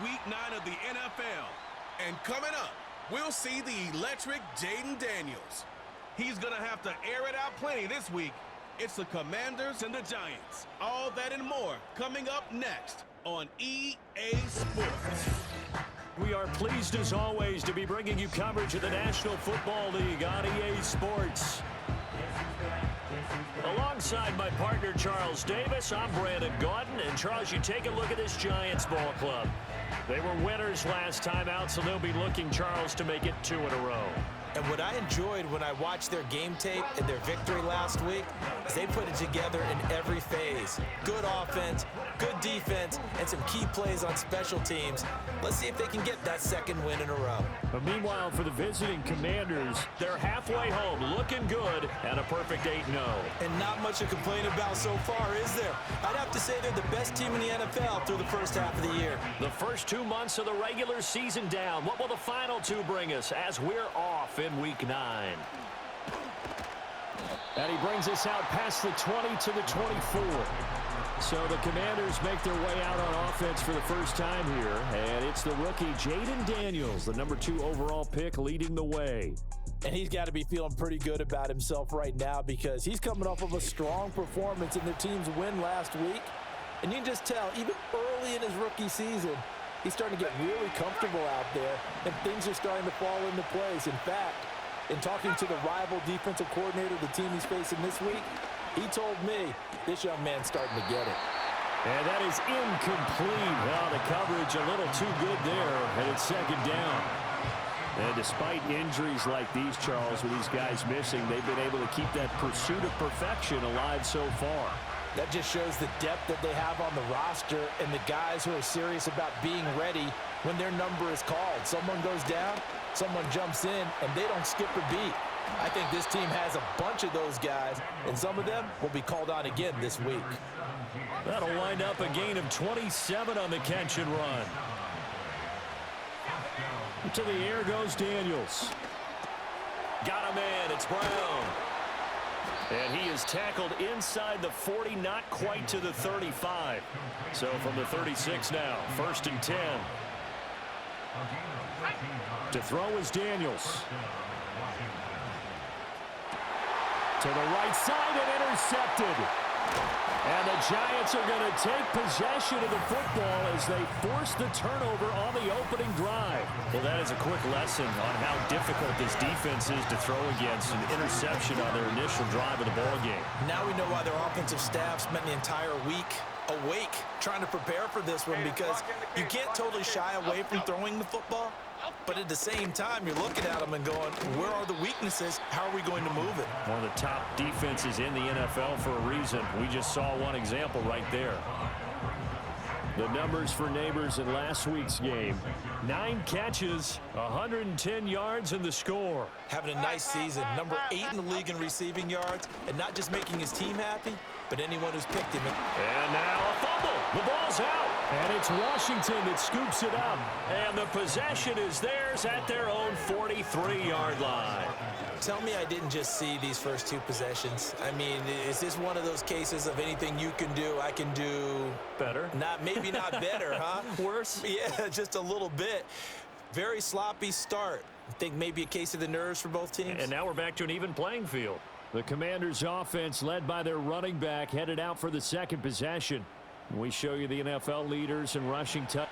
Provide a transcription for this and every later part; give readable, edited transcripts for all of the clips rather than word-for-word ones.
Week 9 of the NFL. And coming up, we'll see the electric Jaden Daniels. He's going to have to air it out plenty this week. It's the Commanders and the Giants. All that and more coming up next on EA Sports. We are pleased as always to be bringing you coverage of the National Football League on EA Sports. Alongside my partner Charles Davis, I'm Brandon Gaudin. And Charles, you take a look at this Giants ball club. They were winners last time out, so they'll be looking, Charles, to make it 2 in a row. And what I enjoyed when I watched their game tape and their victory last week is they put it together in every phase. Good offense, good defense, and some key plays on special teams. Let's see if they can get that second win in a row. But meanwhile, for the visiting Commanders, they're halfway home, looking good, and a perfect 8-0. And not much to complain about so far, is there? I'd have to say they're the best team in the NFL through the first half of the year. The first 2 months of the regular season down. What will the final 2 bring us as we're off in Week 9? And he brings us out past the 20 to the 24. So the Commanders make their way out on offense for the first time here. And it's the rookie Jaden Daniels, the number 2 overall pick, leading the way. And he's got to be feeling pretty good about himself right now because he's coming off of a strong performance in their team's win last week. And you can just tell, even early in his rookie season, he's starting to get really comfortable out there, and things are starting to fall into place. In fact, in talking to the rival defensive coordinator of the team he's facing this week, he told me this young man's starting to get it. And that is incomplete. Well, the coverage a little too good there, and it's second down. And despite injuries like these, Charles, with these guys missing, they've been able to keep that pursuit of perfection alive so far. That just shows the depth that they have on the roster and the guys who are serious about being ready when their number is called. Someone goes down, someone jumps in, and they don't skip a beat. I think this team has a bunch of those guys, and some of them will be called on again this week. That'll wind up a gain of 27 on the catch and run. To the air goes Daniels. Got a man, it's Brown. And he is tackled inside the 40, not quite to the 35. So from the 36 now, 1st and 10. To throw is Daniels. To the right side and intercepted. And the Giants are going to take possession of the football as they force the turnover on the opening drive. Well, that is a quick lesson on how difficult this defense is to throw against an interception on their initial drive of the ball game. Now we know why their offensive staff spent the entire week awake trying to prepare for this one, because you can't totally shy away from throwing the football. But at the same time, you're looking at them and going, where are the weaknesses? How are we going to move it? One of the top defenses in the NFL for a reason. We just saw one example right there. The numbers for Neighbors in last week's game. 9 catches, 110 yards, and the score. Having a nice season. Number 8 in the league in receiving yards, and not just making his team happy, but anyone who's picked him. And now a fumble. The ball's out. And it's Washington that scoops it up. And the possession is theirs at their own 43-yard line. Tell me I didn't just see these first 2 possessions. I mean, is this one of those cases of anything you can do, I can do better? Maybe not better, huh? Worse? Yeah, just a little bit. Very sloppy start. I think maybe a case of the nerves for both teams. And now we're back to an even playing field. The Commanders' offense, led by their running back, headed out for the second possession. We show you the NFL leaders in rushing touchdowns.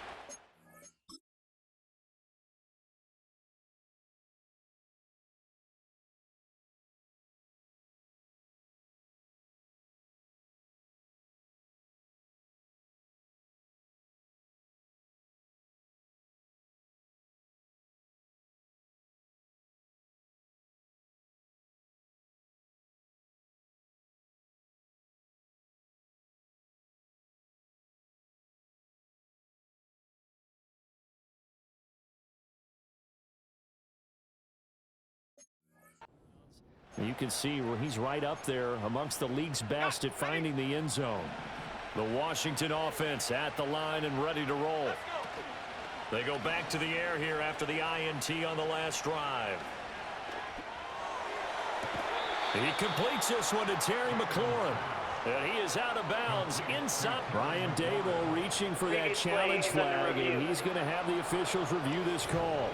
You can see where he's right up there amongst the league's best at finding the end zone. The Washington offense at the line and ready to roll. They go back to the air here after the INT on the last drive. He completes this one to Terry McLaurin. And he is out of bounds inside. Brian Dable reaching for that challenge flag, and he's going to have the officials review this call.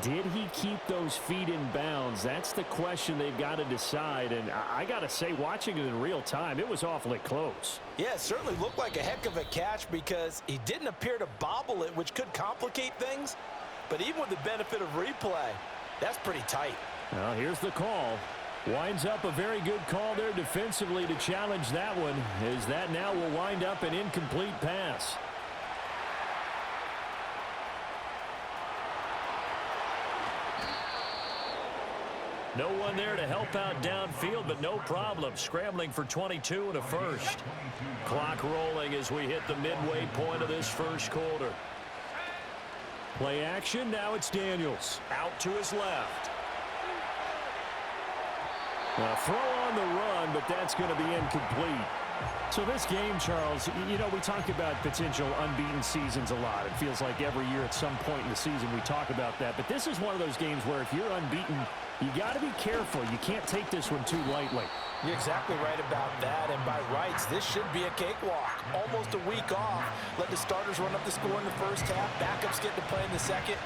Did he keep those feet in bounds? That's the question they've got to decide. And I got to say, watching it in real time, it was awfully close. Yeah, it certainly looked like a heck of a catch because he didn't appear to bobble it, which could complicate things. But even with the benefit of replay, that's pretty tight. Well, here's the call. Winds up a very good call there defensively to challenge that one, as that now will wind up an incomplete pass. No one there to help out downfield, but no problem. Scrambling for 22 and a first. Clock rolling as we hit the midway point of this first quarter. Play action, now it's Daniels. Out to his left. A throw on the run, but that's going to be incomplete. So this game, Charles, you know, we talk about potential unbeaten seasons a lot. It feels like every year at some point in the season we talk about that. But this is one of those games where if you're unbeaten, you got to be careful. You can't take this one too lightly. You're exactly right about that. And by rights, this should be a cakewalk. Almost a week off. Let the starters run up the score in the first half. Backups get to play in the second.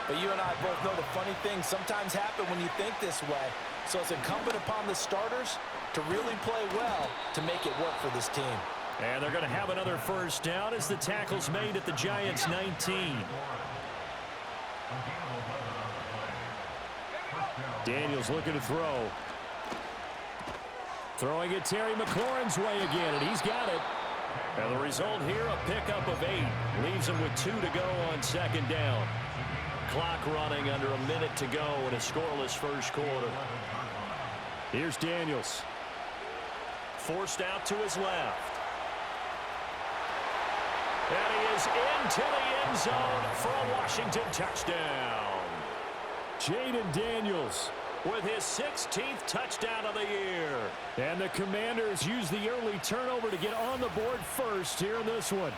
But you and I both know the funny things sometimes happen when you think this way. So it's incumbent upon the starters to really play well to make it work for this team. And they're going to have another first down as the tackle's made at the Giants' 19. Daniels looking to throw. Throwing it Terry McLaurin's way again, and he's got it. And the result here, a pickup of 8. Leaves him with 2 to go on second down. Clock running under a minute to go in a scoreless first quarter. Here's Daniels. Forced out to his left. And he is into the end zone for a Washington touchdown. Jaden Daniels with his 16th touchdown of the year. And the Commanders use the early turnover to get on the board first here in this one.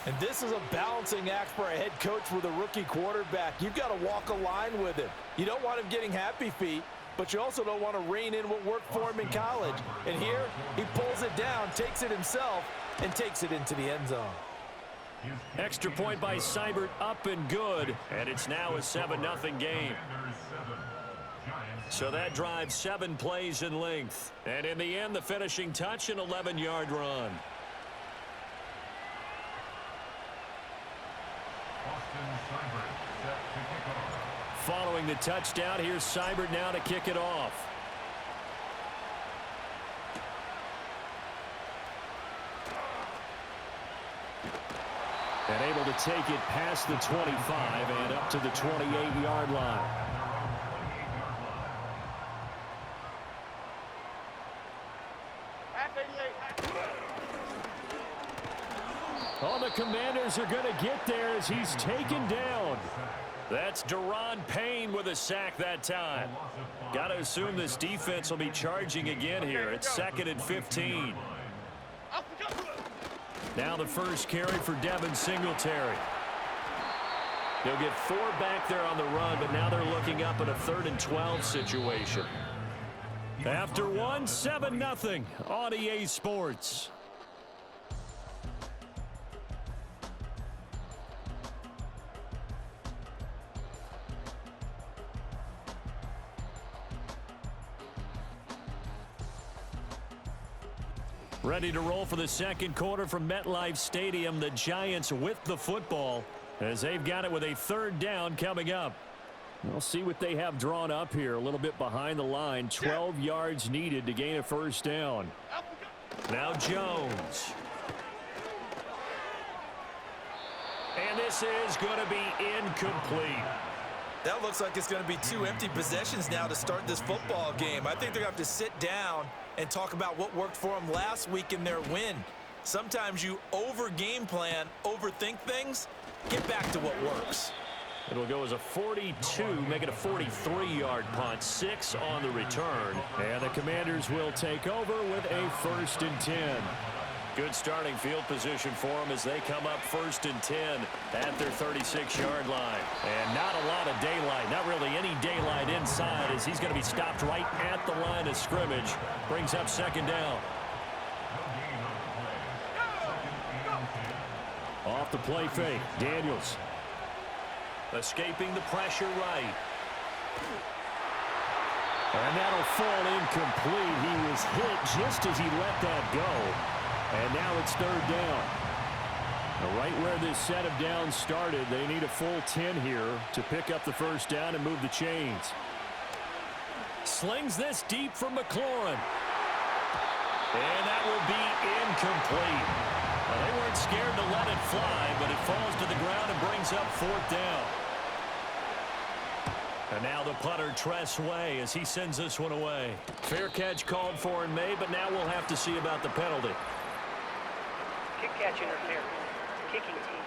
And this is a balancing act for a head coach with a rookie quarterback. You've got to walk a line with him. You don't want him getting happy feet, but you also don't want to rein in what worked for him in college. And here, he pulls it down, takes it himself, and takes it into the end zone. Extra point by Seibert, up and good. And it's now a 7-0 game. So that drives 7 plays in length. And in the end, the finishing touch, an 11-yard run. Following the touchdown, here's Seibert now to kick it off. And able to take it past the 25 and up to the 28-yard line. Oh, the Commanders are going to get there as he's taken down. That's Deron Payne with a sack that time. Got to assume this defense will be charging again here. It's 2nd and 15. Now the first carry for Devin Singletary. They'll get 4 back there on the run, but now they're looking up at a 3rd and 12 situation. After one, 7-0 on EA Sports. Ready to roll for the second quarter from MetLife Stadium. The Giants with the football as they've got it with a 3rd down coming up. We'll see what they have drawn up here. A little bit behind the line. 12 yards needed to gain a first down. Now Jones. And this is going to be incomplete. That looks like it's going to be 2 empty possessions now to start this football game. I think they're going to have to sit down and talk about what worked for them last week in their win. Sometimes you over-game plan, overthink things. Get back to what works. It'll go as a 42, make it a 43-yard punt, 6 on the return. And the Commanders will take over with a 1st and 10. Good starting field position for them as they come up 1st and 10 at their 36-yard line. And not a lot of daylight, not really any daylight inside as as he's going to be stopped right at the line of scrimmage. Brings up second down. Off the play fake, Daniels. Escaping the pressure right. And that'll fall incomplete. He was hit just as he let that go. And now it's third down. Right where this set of downs started, they need a full 10 here to pick up the first down and move the chains. Slings this deep from McLaurin. And that will be incomplete. Well, they weren't scared to let it fly, but it falls to the ground and brings up fourth down. And now the punter, Tress Way, as he sends this one away. Fair catch called for and made, but now we'll have to see about the penalty. Kick catch interference. Kicking team.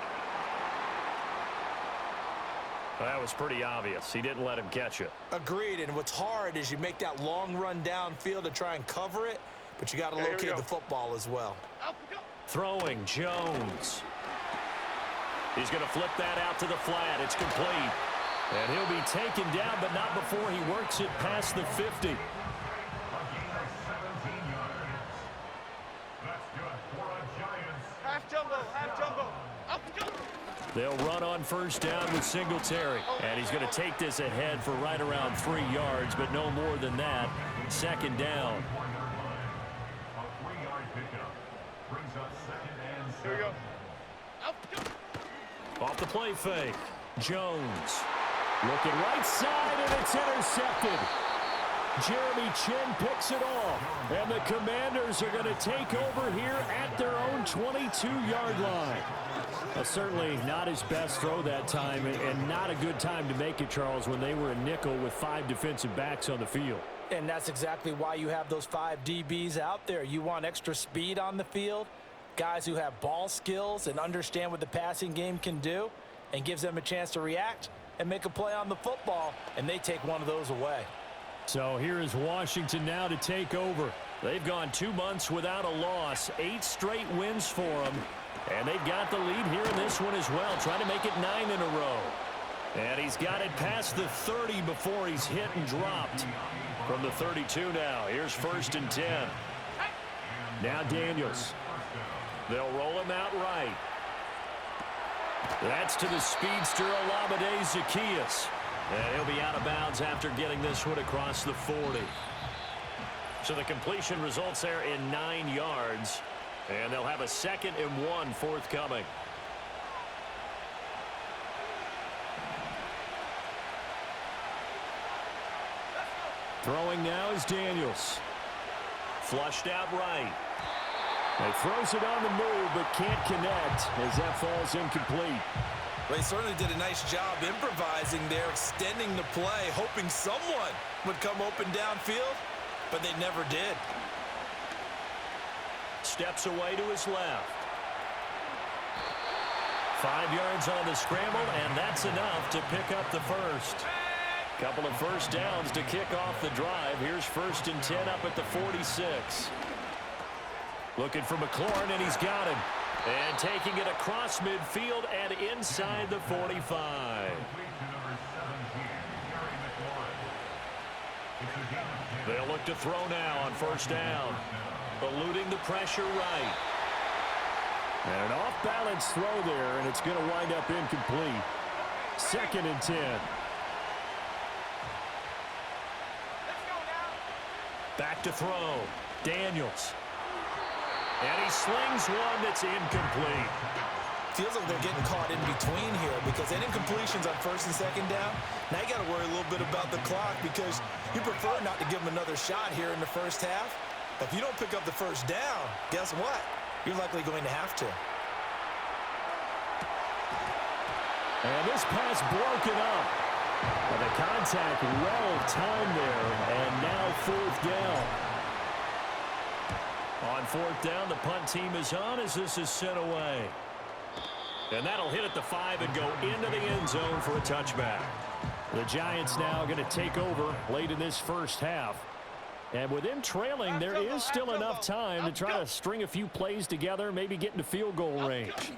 That was pretty obvious. He didn't let him catch it. Agreed, and what's hard is you make that long run downfield to try and cover it, but you got to locate the football as well. Throwing, Jones. He's going to flip that out to the flat. It's complete. And he'll be taken down, but not before he works it past the 50. Half jumbo, half jumbo. They'll run on first down with Singletary. And he's going to take this ahead for right around 3 yards, but no more than that. Second down. Here we go. Off the play fake. Jones. Looking right side, and it's intercepted. Jeremy Chin picks it off. And the Commanders are going to take over here at their own 22-yard line. Certainly not his best throw that time, and not a good time to make it, Charles, when they were a nickel with 5 defensive backs on the field. And that's exactly why you have those 5 DBs out there. You want extra speed on the field, guys who have ball skills and understand what the passing game can do, and gives them a chance to react and make a play on the football, and they take one of those away. So here is Washington now to take over. They've gone 2 months without a loss, 8 straight wins for them, and they've got the lead here in this one as well, trying to make it 9 in a row. And he's got it past the 30 before he's hit and dropped. From the 32 now, here's first and 10. Now Daniels. They'll roll him out right. That's to the speedster Olamide Zaccheaus. And he'll be out of bounds after getting this one across the 40. So the completion results there in 9 yards. And they'll have a 2nd and 1 forthcoming. Throwing now is Daniels. Flushed out right. He throws it on the move, but can't connect as that falls incomplete. They certainly did a nice job improvising there, extending the play, hoping someone would come open downfield, but they never did. Steps away to his left. 5 yards on the scramble, and that's enough to pick up the first. Couple of first downs to kick off the drive. Here's first and 10 up at the 46. Looking for McLaurin, and he's got him. And taking it across midfield and inside the 45. They'll look to throw now on first down. Eluding the pressure right. And an off-balance throw there, and it's going to wind up incomplete. 2nd and 10. Back to throw. Daniels. And he slings one that's incomplete. Feels like they're getting caught in between here because an incompletion's on first and second down. Now you got to worry a little bit about the clock because you prefer not to give them another shot here in the first half. If you don't pick up the first down, guess what? You're likely going to have to. And this pass broken up. And the contact well timed there, and now 4th down. On 4th down, the punt team is on as this is sent away. And that'll hit at the 5 and go into the end zone for a touchback. The Giants now going to take over late in this first half. And with them trailing, there is still enough time to try to string a few plays together, maybe get into field goal range.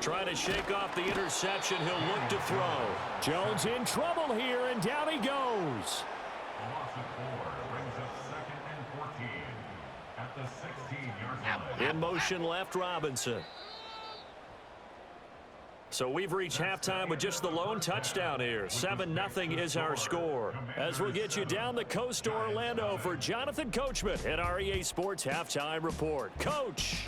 Trying to shake off the interception. He'll look to throw. Jones in trouble here, and down he goes. In motion left, Robinson. So we've reached halftime with just the lone touchdown here. 7-0 is our score. As we'll get you down the coast to Orlando for Jonathan Coachman at our EA Sports Halftime Report. Coach.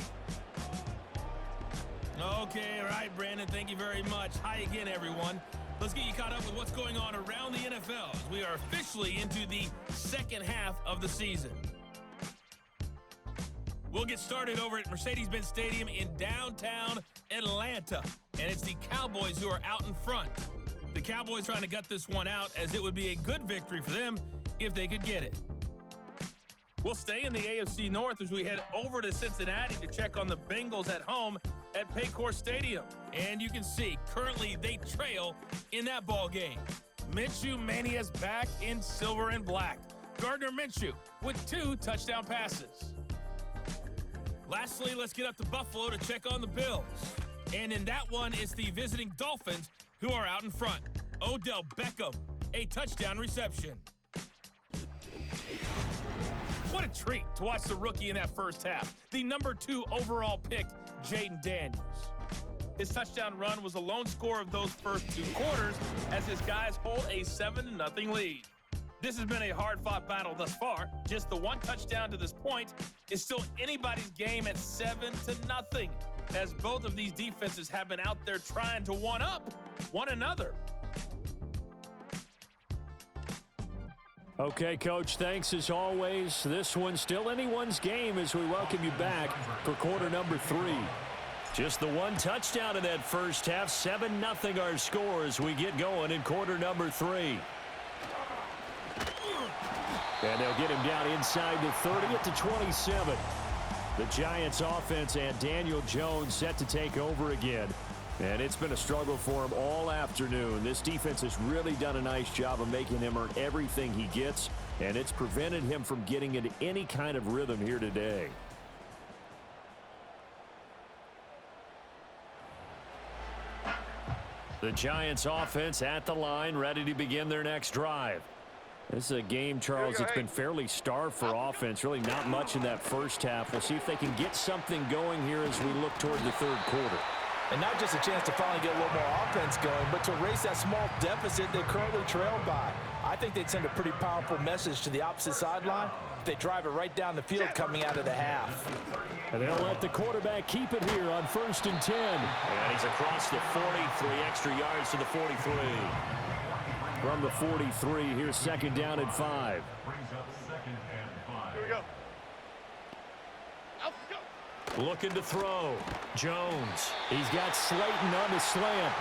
Okay, all right, Brandon, thank you very much. Hi again, everyone. Let's get you caught up with what's going on around the NFL as we are officially into the second half of the season. We'll get started over at Mercedes-Benz Stadium in downtown Atlanta, and it's the Cowboys who are out in front. The Cowboys trying to gut this one out as it would be a good victory for them if they could get it. We'll stay in the AFC North as we head over to Cincinnati to check on the Bengals at home at Paycor Stadium. And you can see, currently they trail in that ball game. Minshew Mania's back in silver and black. Gardner Minshew with 2 touchdown passes. Lastly, let's get up to Buffalo to check on the Bills. And in that one, it's the visiting Dolphins who are out in front. Odell Beckham, a touchdown reception. What a treat to watch the rookie in that first half. The number 2 overall pick, Jaden Daniels. His touchdown run was the lone score of those first 2 quarters as his guys hold a 7-0 lead. This has been a hard-fought battle thus far. Just the 1 touchdown to this point is still anybody's game at 7-0, as both of these defenses have been out there trying to one-up one another. Okay, Coach, thanks as always. This one's still anyone's game as we welcome you back for quarter number 3. Just the 1 touchdown in that first half, 7-0 our score as we get going in quarter number 3. And they'll get him down inside the 30 at the 27. The Giants offense and Daniel Jones set to take over again. And it's been a struggle for him all afternoon. This defense has really done a nice job of making him earn everything he gets, and it's prevented him from getting into any kind of rhythm here today. The Giants offense at the line, ready to begin their next drive. This is a game, Charles, it's been fairly starved for offense. Really not much in that first half. We'll see if they can get something going here as we look toward the third quarter. And not just a chance to finally get a little more offense going, but to erase that small deficit they currently trail by. I think they'd send a pretty powerful message to the opposite sideline if they drive it right down the field coming out of the half. And they'll let the quarterback keep it here on 1st and 10. And he's across the 40, 3 extra yards to the 43. From the 43, here's 2nd down and 5. Here we go. Looking to throw. Jones. He's got Slayton on the slant.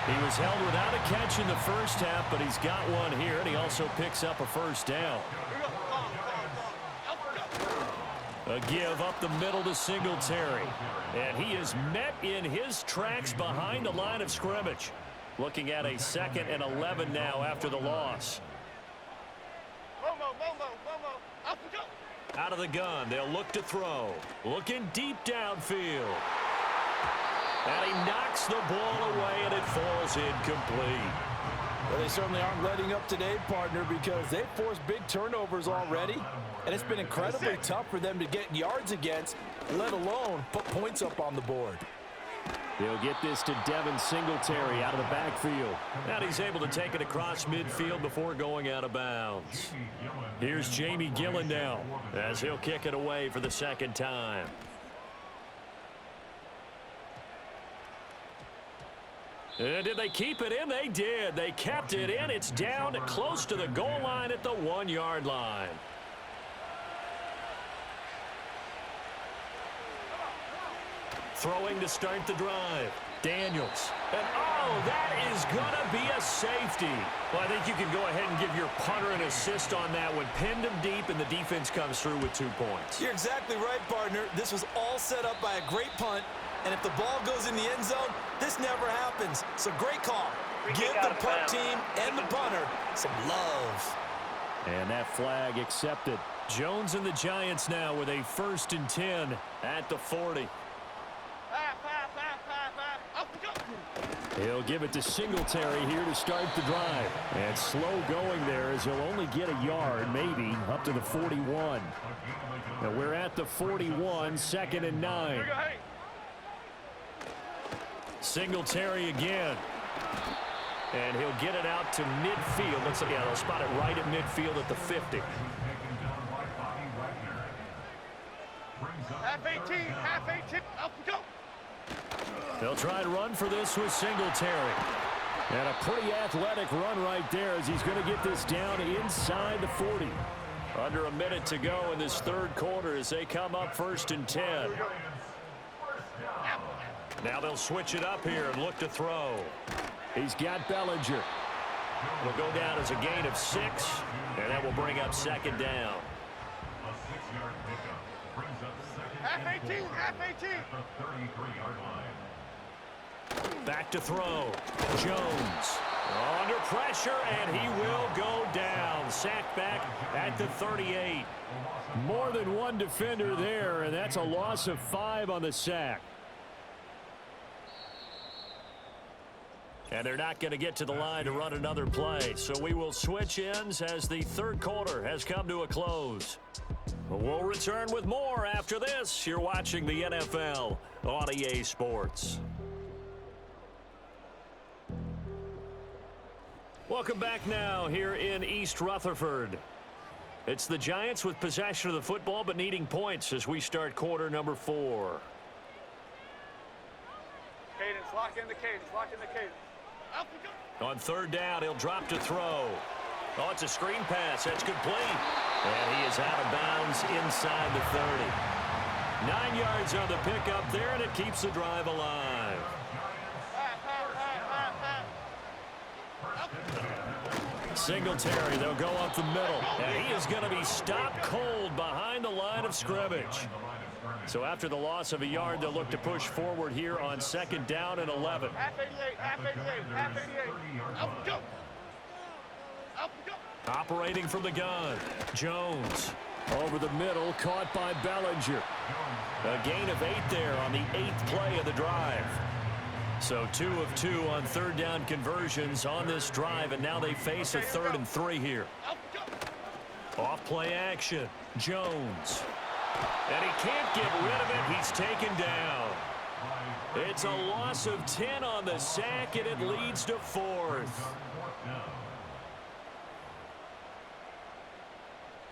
He was held without a catch in the first half, but he's got one here, and he also picks up a first down. A give up the middle to Singletary. And he is met in his tracks behind the line of scrimmage. Looking at a 2nd and 11 now after the loss. Out of the gun, they'll look to throw. Looking deep downfield. And he knocks the ball away, and it falls incomplete. Well, they certainly aren't letting up today, partner, because they've forced big turnovers already, and it's been incredibly tough for them to get yards against, let alone put points up on the board. They'll get this to Devin Singletary out of the backfield. And he's able to take it across midfield before going out of bounds. Here's Jamie Gillen now as he'll kick it away for the 2nd time. And did they keep it in? They did. They kept it in. It's down close to the goal line at the 1-yard line. Throwing to start the drive. Daniels. And, oh, that is going to be a safety. Well, I think you can go ahead and give your punter an assist on that one. Pinned him deep, and the defense comes through with 2 points. You're exactly right, partner. This was all set up by a great punt, and if the ball goes in the end zone, this never happens. So great call. Give the punt team and the punter some love. And that flag accepted. Jones and the Giants now with a 1st and 10 at the 40. He'll give it to Singletary here to start the drive. And slow going there as he'll only get a yard, maybe, up to the 41. Now we're at the 41, 2nd and 9. Singletary again. And he'll get it out to midfield. Looks like, yeah, they'll spot it right at midfield at the 50. Half 18, half 18, up we go. They'll try and run for this with Singletary. And a pretty athletic run right there as he's going to get this down inside the 40. Under a minute to go in this third quarter as they come up 1st and 10. Now they'll switch it up here and look to throw. He's got Bellinger. It'll go down as a gain of 6, and that will bring up 2nd down. A 6-yard pickup brings up 2nd. Half 18, half 18. The 33-yard line. Back to throw. Jones under pressure, and he will go down. Sacked back at the 38. More than one defender there, and that's a loss of 5 on the sack. And they're not going to get to the line to run another play. So we will switch ends as the third quarter has come to a close. We'll return with more after this. You're watching the NFL on EA Sports. Welcome back now here in East Rutherford. It's the Giants with possession of the football but needing points as we start quarter number 4. Cadence, lock in the cadence, lock in the cadence. Up we go. On 3rd down, he'll drop to throw. Oh, it's a screen pass. That's complete. And he is out of bounds inside the 30. 9 yards on the pickup there, and it keeps the drive alive. Singletary, they'll go up the middle. And he is going to be stopped cold behind the line of scrimmage. So after the loss of a yard, they'll look to push forward here on 2nd down and 11. Half 88, half 88, half 88. Up we go. Up we go. Operating from the gun, Jones. Over the middle, caught by Bellinger. A gain of 8 there on the 8th play of the drive. So 2 of 2 on 3rd down conversions on this drive, and now they face a 3rd and 3 here. Off play action, Jones. And he can't get rid of it. He's taken down. It's a loss of 10 on the sack, and it leads to 4th.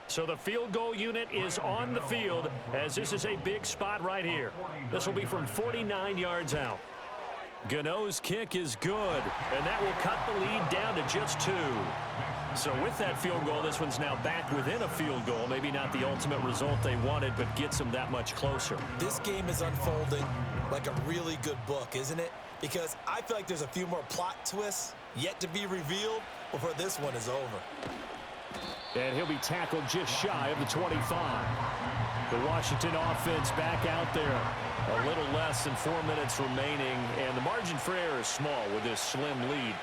So the field goal unit is on the field as this is a big spot right here. This will be from 49 yards out. Gano's kick is good, and that will cut the lead down to just 2. So with that field goal, this one's now back within a field goal. Maybe not the ultimate result they wanted, but gets them that much closer. This game is unfolding like a really good book, isn't it? Because I feel like there's a few more plot twists yet to be revealed before this one is over. And he'll be tackled just shy of the 25. The Washington offense back out there. A little less than 4 minutes remaining, and the margin for error is small with this slim lead.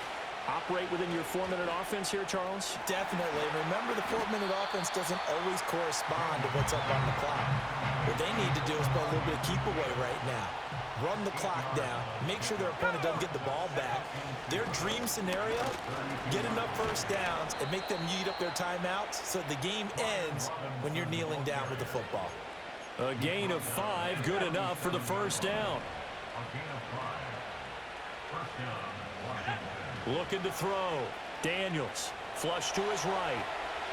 Operate within your 4-minute offense here, Charles? Definitely. Remember, the 4-minute offense doesn't always correspond to what's up on the clock. What they need to do is play a little bit of keep away right now. Run the clock down. Make sure their opponent doesn't get the ball back. Their dream scenario, get enough first downs and make them eat up their timeouts so the game ends when you're kneeling down with the football. A gain of 5, good enough for the first down. Looking to throw. Daniels, flush to his right.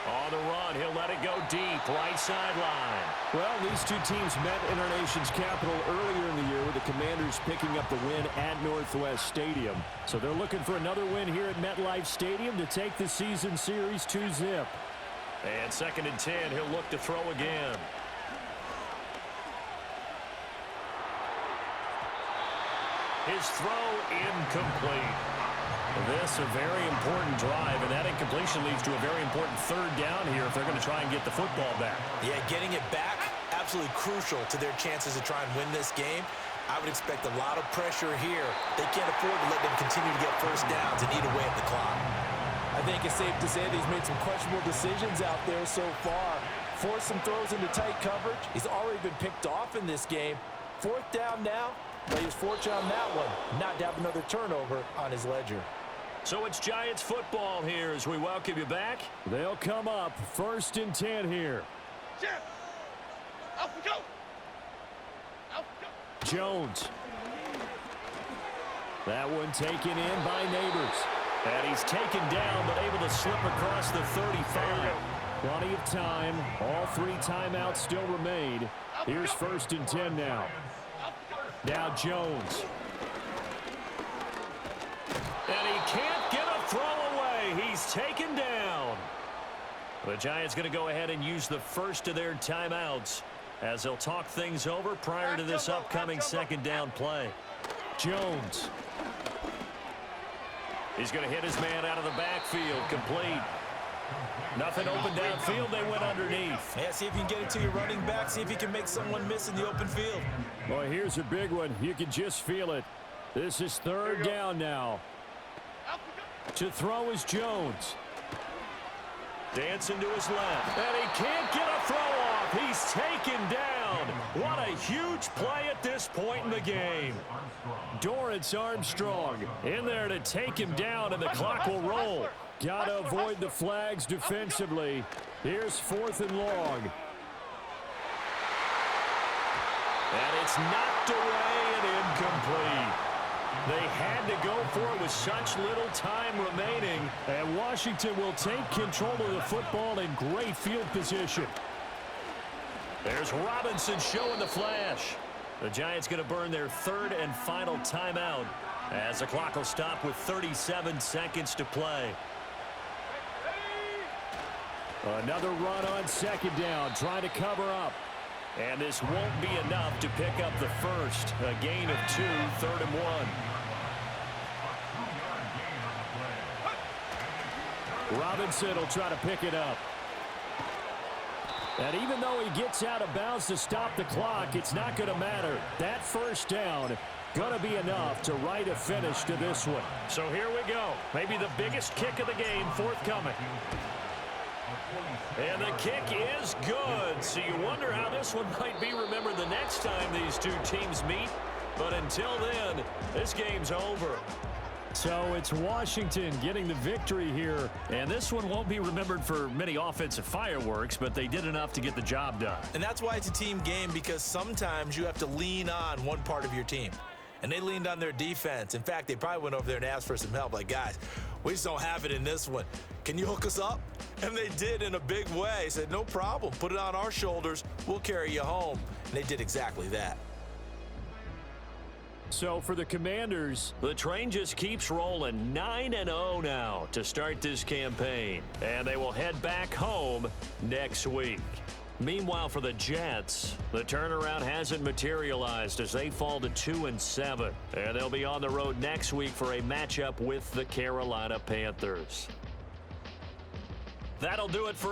On the run, he'll let it go deep, right sideline. Well, these two teams met in our nation's capital earlier in the year with the Commanders picking up the win at Northwest Stadium. So they're looking for another win here at MetLife Stadium to take the season series 2-zip. And 2nd and 10, he'll look to throw again. His throw incomplete. This a very important drive, and that incompletion leads to a very important 3rd down here if they're going to try and get the football back. Yeah, getting it back, absolutely crucial to their chances to try and win this game. I would expect a lot of pressure here. They can't afford to let them continue to get first downs and eat away at the clock. I think it's safe to say that he's made some questionable decisions out there so far. Forced some throws into tight coverage. He's already been picked off in this game. 4th down now. But he was fortunate on that one, not to have another turnover on his ledger. So it's Giants football here as we welcome you back. They'll come up 1st and 10 here. Jeff. Out we go. Out we go. Jones. That one taken in by Neighbors. And he's taken down but able to slip across the 35. Plenty of time. All 3 timeouts still remain. Here's 1st and 10 now. Now Jones. And he can't get a throw away. He's taken down. The Giants going to go ahead and use the first of their timeouts as they'll talk things over prior to this upcoming 2nd down play. Jones. He's going to hit his man out of the backfield. Complete. Nothing open downfield. They went underneath. Yeah, see if you can get it to your running back. See if you can make someone miss in the open field. Well, here's a big one. You can just feel it. This is 3rd down now. To throw is Jones. Dancing to his left. And he can't get a throw off. He's taken down. What a huge play at this point in the game. Dorrance Armstrong in there to take him down, and the clock will roll. Got to avoid the flags defensively. Here's 4th and long. And it's knocked away and incomplete. They had to go for it with such little time remaining. And Washington will take control of the football in great field position. There's Robinson showing the flash. The Giants going to burn their 3rd and final timeout as the clock will stop with 37 seconds to play. Another run on 2nd down, trying to cover up. And this won't be enough to pick up the first. A gain of 2, 3rd and 1. Robinson will try to pick it up. And even though he gets out of bounds to stop the clock, it's not going to matter. That 1st down going to be enough to write a finish to this one. So here we go. Maybe the biggest kick of the game forthcoming. And the kick is good. So you wonder how this one might be remembered the next time these two teams meet. But until then, this game's over. So it's Washington getting the victory here. And this one won't be remembered for many offensive fireworks, but they did enough to get the job done. And that's why it's a team game, because sometimes you have to lean on one part of your team. And they leaned on their defense. In fact, they probably went over there and asked for some help. Like, guys, we just don't have it in this one. Can you hook us up? And they did in a big way. Said, no problem. Put it on our shoulders. We'll carry you home. And they did exactly that. So for the Commanders, the train just keeps rolling. 9-0 now to start this campaign. And they will head back home next week. Meanwhile, for the Jets, the turnaround hasn't materialized as they fall to 2-7. And they'll be on the road next week for a matchup with the Carolina Panthers. That'll do it for